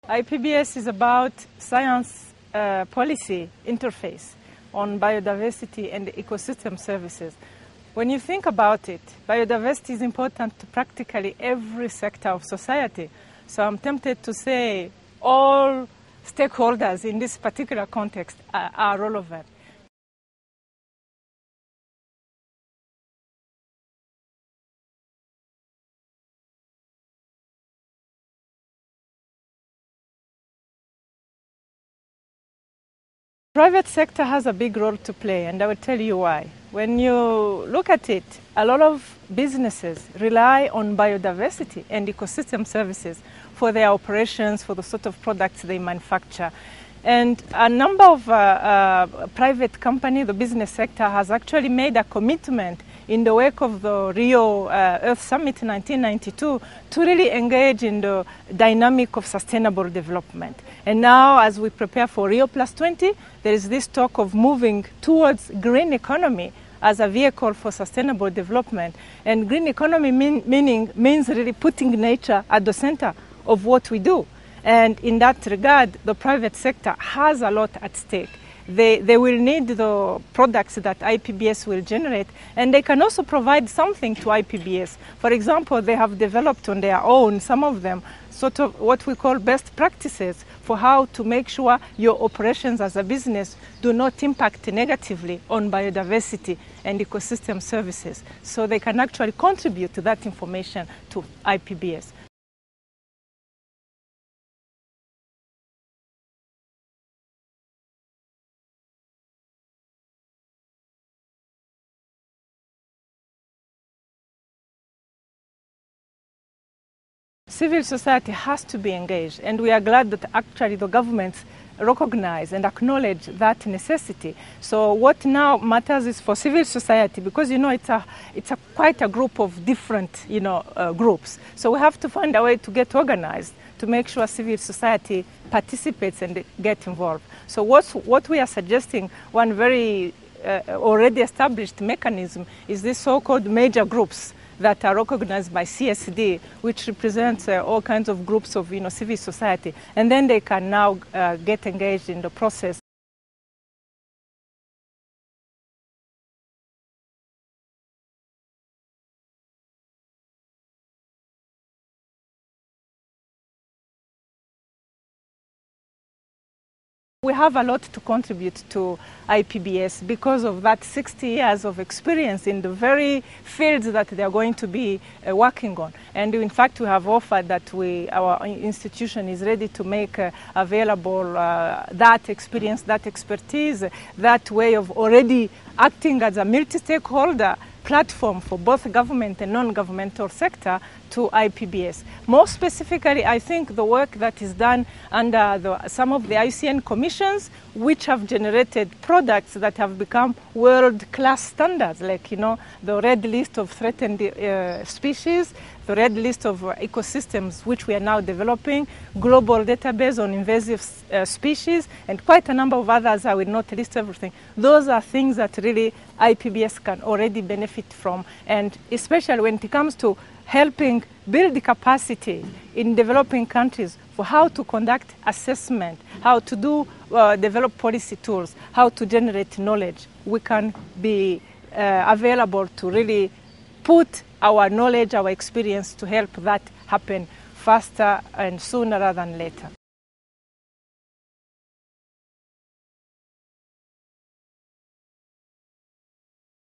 IPBES is about science policy interface on biodiversity and ecosystem services. When you think about it, biodiversity is important to practically every sector of society. So I'm tempted to say all stakeholders in this particular context are relevant. Private sector has a big role to play, and I will tell you why. When you look at it, a lot of businesses rely on biodiversity and ecosystem services for their operations, for the sort of products they manufacture. And a number of private companies, the business sector, has actually made a commitment in the wake of the Rio Earth Summit in 1992 to really engage in the dynamic of sustainable development. And now, as we prepare for Rio +20, there is this talk of moving towards green economy as a vehicle for sustainable development. And green economy means really putting nature at the center of what we do. And in that regard, the private sector has a lot at stake. They will need the products that IPBES will generate, and they can also provide something to IPBES. For example, they have developed on their own, some of them, sort of what we call best practices for how to make sure your operations as a business do not impact negatively on biodiversity and ecosystem services. So they can actually contribute to that information to IPBES. Civil society has to be engaged, and we are glad that actually the governments recognize and acknowledge that necessity. So what now matters is for civil society, because it's quite a group of different groups. So we have to find a way to get organized to make sure civil society participates and get involved. So what we are suggesting, one very already established mechanism, is this so-called major groups that are recognized by CSD, which represents all kinds of groups of civil society, and then they can now get engaged in the process. We have a lot to contribute to IPBES because of that 60 years of experience in the very fields that they are going to be working on. And in fact, we have offered that our institution is ready to make available that experience, that expertise, that way of already acting as a multi-stakeholder platform for both government and non-governmental sector to IPBES. More specifically, I think the work that is done under some of the IUCN commissions, which have generated products that have become world-class standards, like the red list of threatened species, the red list of ecosystems, which we are now developing, global database on invasive species, and quite a number of others. I will not list everything. Those are things that really IPBES can already benefit from, and especially when it comes to helping build the capacity in developing countries for how to conduct assessment, how to develop policy tools, how to generate knowledge. We can be available to really put our knowledge, our experience to help that happen faster and sooner rather than later.